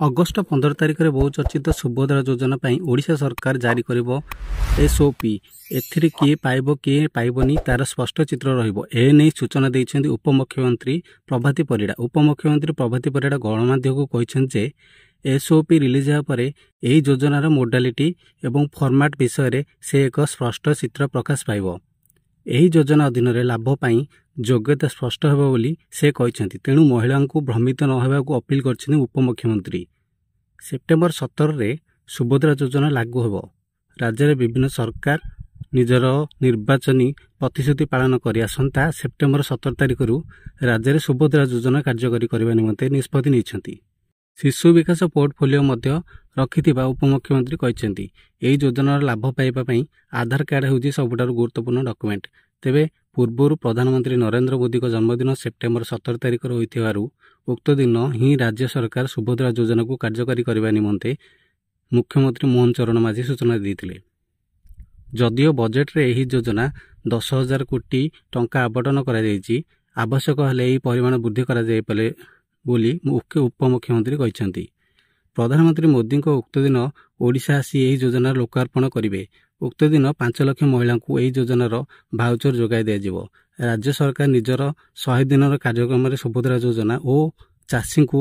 August 15 ତାରିଖରେ ବହୁ ଚର୍ଚ୍ଚିତ ସୁଭଦ୍ରା ଯୋଜନା ପାଇଁ ଓଡ଼ିଶା ସରକାର ଜାରି କରିବ ଏସ୍ଓପି। ଏଥିରେ କିଏ ପାଇବ କିଏ ପାଇବନି ତାର ସ୍ପଷ୍ଟ ଚିତ୍ର ରହିବ। ଏନେଇ ସୂଚନା ଦେଇଛନ୍ତି ଉପମୁଖ୍ୟମନ୍ତ୍ରୀ ପ୍ରଭାତୀ ପରିଡ଼ା। ଉପମୁଖ୍ୟମନ୍ତ୍ରୀ ପ୍ରଭାତୀ ପରିଡ଼ା ଗଣମାଧ୍ୟମକୁ କହିଛନ୍ତି ଯେ ଏସ୍ଓପି ରିଲିଜ୍ ହେବା ପରେ ଏହି ଯୋଜନାର ମୋଡାଲିଟି ଏବଂ ଫର୍ମାଟ୍ ବିଷୟରେ ସେ ଏକ ସ୍ପଷ୍ଟ ଚିତ୍ର ପ୍ରକାଶ ପାଇବ। ଏହି ଯୋଜନା ଅଧୀନରେ ଲାଭ ପାଇଁ ଯୋଗ୍ୟତା ସ୍ପଷ୍ଟ ହେବ ବୋଲି ସେ କହିଛନ୍ତି। ତେଣୁ ମହିଳାଙ୍କୁ ଭ୍ରମିତ ନ ହେବାକୁ ଅପିଲ କରିଛନ୍ତି ଉପମୁଖ୍ୟମନ୍ତ୍ରୀ। ସେପ୍ଟେମ୍ବର 17ରେ ସୁଭଦ୍ରା ଯୋଜନା ଲାଗୁ ହେବ। ରାଜ୍ୟରେ ବିଭିନ୍ନ ସରକାର ନିଜର ନିର୍ବାଚନୀ ପ୍ରତିଶ୍ରୁତି ପାଳନ କରି ଆସନ୍ତା ସେପ୍ଟେମ୍ବର 17 ତାରିଖରୁ ରାଜ୍ୟରେ ସୁଭଦ୍ରା ଯୋଜନା କାର୍ଯ୍ୟକାରୀ କରିବା ନିମନ୍ତେ ନିଷ୍ପତ୍ତି ନେଇଛନ୍ତି। ଶିଶୁ ବିକାଶ ପୋର୍ଟଫୋଲିଓ ମଧ୍ୟ ରଖିଥିବା ଉପମୁଖ୍ୟମନ୍ତ୍ରୀ କହିଛନ୍ତି। ଏହି ଯୋଜନାର ଲାଭ ପାଇବା ପାଇଁ ଆଧାର କାର୍ଡ ହେଉଛି ସବୁଠାରୁ ଗୁରୁତ୍ୱପୂର୍ଣ୍ଣ ଡକ୍ୟୁମେଣ୍ଟ। ତେବେ ପୂର୍ବରୁ ପ୍ରଧାନମନ୍ତ୍ରୀ ନରେନ୍ଦ୍ର ମୋଦିଙ୍କ ଜନ୍ମଦିନ ସେପ୍ଟେମ୍ବର 17 ତାରିଖରେ ହୋଇଥିବାରୁ ଉକ୍ତ ଦିନ ହିଁ ରାଜ୍ୟ ସରକାର ସୁଭଦ୍ରା ଯୋଜନାକୁ କାର୍ଯ୍ୟକାରୀ କରିବା ନିମନ୍ତେ ମୁଖ୍ୟମନ୍ତ୍ରୀ ମୋହନ ଚରଣ ମାଝୀ ସୂଚନା ଦେଇଥିଲେ। ଯଦିଓ ବଜେଟରେ ଏହି ଯୋଜନା 10,000 କୋଟି ଟଙ୍କା ଆବଣ୍ଟନ କରାଯାଇଛି, ଆବଶ୍ୟକ ହେଲେ ଏହି ପରିମାଣ ବୃଦ୍ଧି କରାଯାଇପାରେ ବୋଲି ଉପମୁଖ୍ୟମନ୍ତ୍ରୀ କହିଛନ୍ତି। ପ୍ରଧାନମନ୍ତ୍ରୀ ମୋଦିଙ୍କ ଉକ୍ତ ଦିନ ଓଡ଼ିଶା ଆସି ଏହି ଯୋଜନାର ଲୋକାର୍ପଣ କରିବେ। ଉକ୍ତ ଦିନ 5 ଲକ୍ଷ ମହିଳାଙ୍କୁ ଏହି ଯୋଜନାର ଭାଉଚର ଯୋଗାଇ ଦିଆଯିବ। ରାଜ୍ୟ ସରକାର ନିଜର 100 ଦିନର କାର୍ଯ୍ୟକ୍ରମରେ ସୁଭଦ୍ରା ଯୋଜନା ଓ ଚାଷୀଙ୍କୁ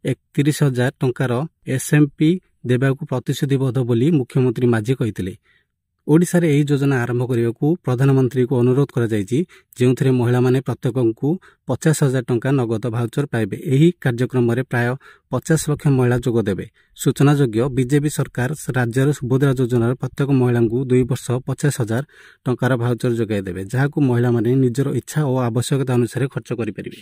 31,000 ଟଙ୍କାର ଏସ୍ଏମ୍ପି ଦେବାକୁ ପ୍ରତିଶ୍ରୁତିବଦ୍ଧ ବୋଲି ମୁଖ୍ୟମନ୍ତ୍ରୀ ମାଝୀ କହିଥିଲେ। ଓଡ଼ିଶାରେ ଏହି ଯୋଜନା ଆରମ୍ଭ କରିବାକୁ ପ୍ରଧାନମନ୍ତ୍ରୀଙ୍କୁ ଅନୁରୋଧ କରାଯାଇଛି, ଯେଉଁଥିରେ ମହିଳାମାନେ ପ୍ରତ୍ୟେକଙ୍କୁ 50,000 ଟଙ୍କା ନଗଦ ଭାଉଚର ପାଇବେ। ଏହି କାର୍ଯ୍ୟକ୍ରମରେ ପ୍ରାୟ 50 ଲକ୍ଷ ମହିଳା ଯୋଗ ଦେବେ। ସୂଚନାଯୋଗ୍ୟ, ବିଜେପି ସରକାର ରାଜ୍ୟର ସୁଭଦ୍ରା ଯୋଜନାର ପ୍ରତ୍ୟେକ ମହିଳାଙ୍କୁ 2 ବର୍ଷ 50,000 ଟଙ୍କାର ଭାଉଚର ଯୋଗାଇ ଦେବେ, ଯାହାକୁ ମହିଳାମାନେ ନିଜର ଇଚ୍ଛା ଓ ଆବଶ୍ୟକତା ଅନୁସାରେ ଖର୍ଚ୍ଚ କରିପାରିବେ।